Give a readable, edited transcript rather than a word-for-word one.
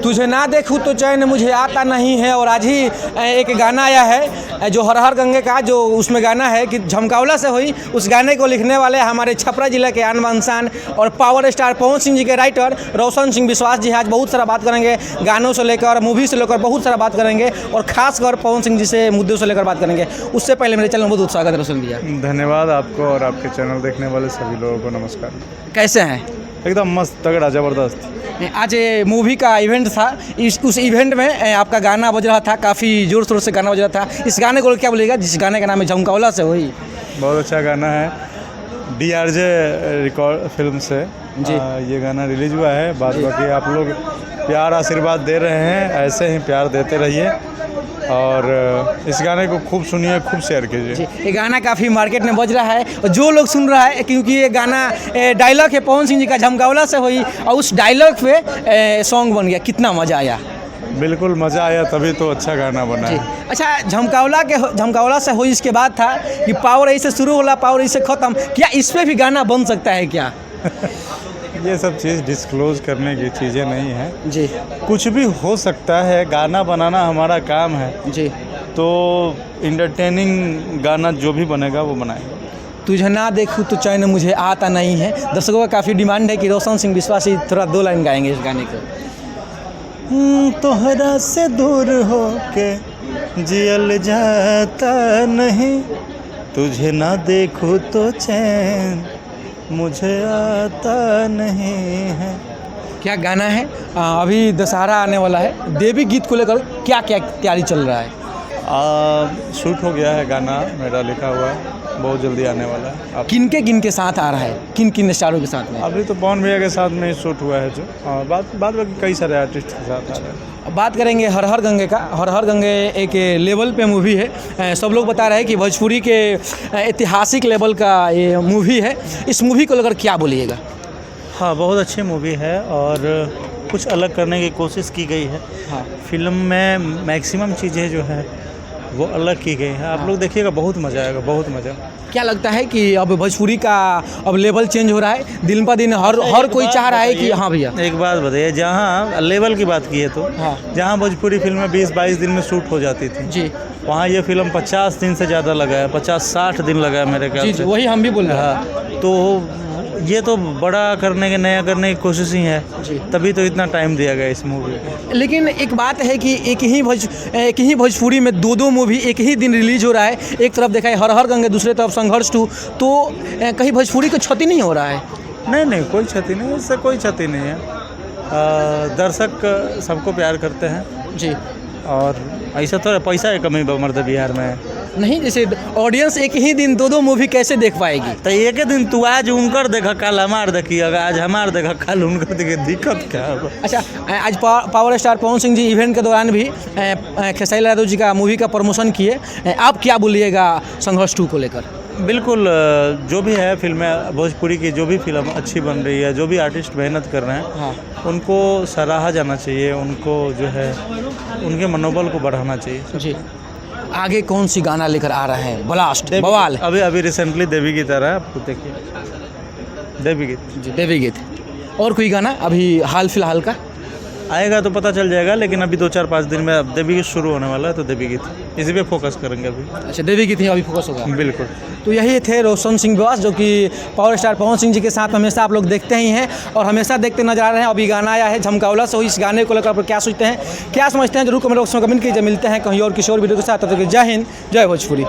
तुझे ना देखूँ तो चैन मुझे आता नहीं है। और आज ही एक गाना आया है जो हर हर गंगे का, जो उसमें गाना है कि झमकावला से हुई, उस गाने को लिखने वाले हमारे छपरा जिला के आन बान शान और पावर स्टार पवन सिंह जी के राइटर रोशन सिंह विश्वास जी। आज बहुत सारा बात करेंगे गानों से लेकर मूवी से लेकर, बहुत सारा बात करेंगे और खासकर पवन सिंह जी से मुद्दों से लेकर बात करेंगे। उससे पहले मेरे चैनल में बहुत स्वागत है रोशन भैया। धन्यवाद आपको और आपके चैनल देखने वाले सभी लोगों को नमस्कार। कैसे हैं? एकदम मस्त, तगड़ा, ज़बरदस्त। आज मूवी का इवेंट था, उस इवेंट में आपका गाना बज रहा था, काफ़ी ज़ोर शोर से गाना बज रहा था। इस गाने को क्या बोलिएगा, जिस गाने का नाम है झमकावला से हुई? बहुत अच्छा गाना है, DRJ रिकॉर्ड फिल्म से जी। ये गाना रिलीज हुआ है। बाद बाकी आप लोग प्यार आशीर्वाद दे रहे हैं, ऐसे ही प्यार देते रहिए और इस गाने को खूब सुनिए, खूब शेयर कीजिए। ये गाना काफ़ी मार्केट में बज रहा है और जो लोग सुन रहा है, क्योंकि ये गाना डायलॉग है पवन सिंह जी का झमकावला से हुई और उस डायलॉग पे सॉन्ग बन गया। कितना मज़ा आया? बिल्कुल मज़ा आया, तभी तो अच्छा गाना बना है। अच्छा, झमकावला से हुई इसके बाद था कि पावर ऐसे शुरू होला, पावर ऐसे ख़त्म, क्या इस पर भी गाना बन सकता है क्या? ये सब चीज़ डिस्क्लोज करने की चीज़ें नहीं हैं जी। कुछ भी हो सकता है, गाना बनाना हमारा काम है जी। तो इंटरटेनिंग गाना जो भी बनेगा वो बनाएगा। तुझे ना देखूँ तो चैन मुझे आता नहीं है। दर्शकों का काफ़ी डिमांड है कि रोशन सिंह विश्वासी थोड़ा 2 लाइन गाएंगे इस गाने को। तोहरा से दूर हो के जियल जाता नहीं, तुझे ना देखूँ तो चैन मुझे आता नहीं है। क्या गाना है? अभी दशहरा आने वाला है, देवी गीत को लेकर क्या क्या तैयारी चल रहा है? शूट हो गया है, गाना मेरा लिखा हुआ है, बहुत जल्दी आने वाला है। किन के साथ आ रहा है, किन स्टारों के साथ में? अभी तो पवन भैया के साथ में शूट हुआ है जो, बाद बाकी कई सारे आर्टिस्ट के साथ आ रहे हैं। बात करेंगे हर हर गंगे का। हर हर गंगे एक लेवल पे मूवी है, सब लोग बता रहे हैं कि भोजपुरी के ऐतिहासिक लेवल का ये मूवी है। इस मूवी को लेकर क्या बोलिएगा? हाँ, बहुत अच्छी मूवी है और कुछ अलग करने की कोशिश की गई है। हाँ, फिल्म में मैक्सिमम चीज़ें जो है वो अलग की गई हैं। आप लोग देखिएगा, बहुत मज़ा आएगा, बहुत मज़ा। क्या लगता है कि अब भोजपुरी का अब लेवल चेंज हो रहा है, दिन पर दिन हर कोई चाह रहा है कि हाँ भैया एक बात बताइए, जहाँ लेवल की बात की है तो जहाँ भोजपुरी फिल्में 20-22 दिन में शूट हो जाती थी जी, वहाँ ये फिल्म 50 दिन से ज़्यादा लगा है, 50-60 दिन लगा है मेरे ख्याल से। वही हम भी बोल रहे हैं। हाँ, तो ये तो बड़ा करने के, नया करने की कोशिश ही है, तभी तो इतना टाइम दिया गया इस मूवी को। लेकिन एक बात है कि एक ही भोजपुरी में 2 मूवी एक ही दिन रिलीज हो रहा है। एक तरफ देखा है हर हर गंगे, दूसरे तरफ संघर्ष 2, तो कहीं भोजपुरी को क्षति नहीं हो रहा है? नहीं, कोई क्षति नहीं, इससे कोई क्षति नहीं है। दर्शक सबको प्यार करते हैं जी, और ऐसा थोड़ा पैसा है कमी मर्द बिहार में नहीं। जैसे ऑडियंस एक ही दिन 2 मूवी कैसे देख पाएगी? तो एक ही दिन तू आज उनकर देखा, कल हमार देखी, अगर आज हमार देखा कल उनकर देखी, दिक्कत क्या है? अच्छा, आज power star Pawan Singh ji event के दौरान भी खेसारी लाल यादव जी का मूवी का प्रमोशन किए। आप क्या बोलिएगा संघर्ष 2 को लेकर? बिल्कुल, जो भी है फिल्में भोजपुरी की, जो भी फिल्म अच्छी बन रही है, जो भी आर्टिस्ट मेहनत कर रहे हैं, हाँ, उनको सराहा जाना चाहिए, उनको जो है उनके मनोबल को बढ़ाना चाहिए जी। आगे कौन सी गाना लेकर आ रहे हैं? ब्लास्ट, बवाल। अभी रिसेंटली देवी गीत आ रहा है, आपको देखिए, देवी गीत जी, देवी गीत। और कोई गाना अभी हाल फिलहाल का आएगा तो पता चल जाएगा, लेकिन अभी 2-4-5 दिन में अब देवी गीत शुरू होने वाला है, तो देवी गीत इसी पे फोकस करेंगे अभी। अच्छा, देवी गीत ही अभी फोकस होगा? बिल्कुल। तो यही थे रोशन सिंह व्यास, जो कि पावर स्टार पवन सिंह जी के साथ हमेशा आप लोग देखते ही हैं और हमेशा देखते नजर आ रहे हैं। अभी गाना आया है झमकावला से हुई, इस गाने को लेकर आप क्या सोचते हैं, क्या समझते हैं, जरूर कमेंट बॉक्स में कमेंट कीजिए। मिलते हैं कहीं और किसी और वीडियो के साथ। तब तक जय हिंद, जय भोजपुरी।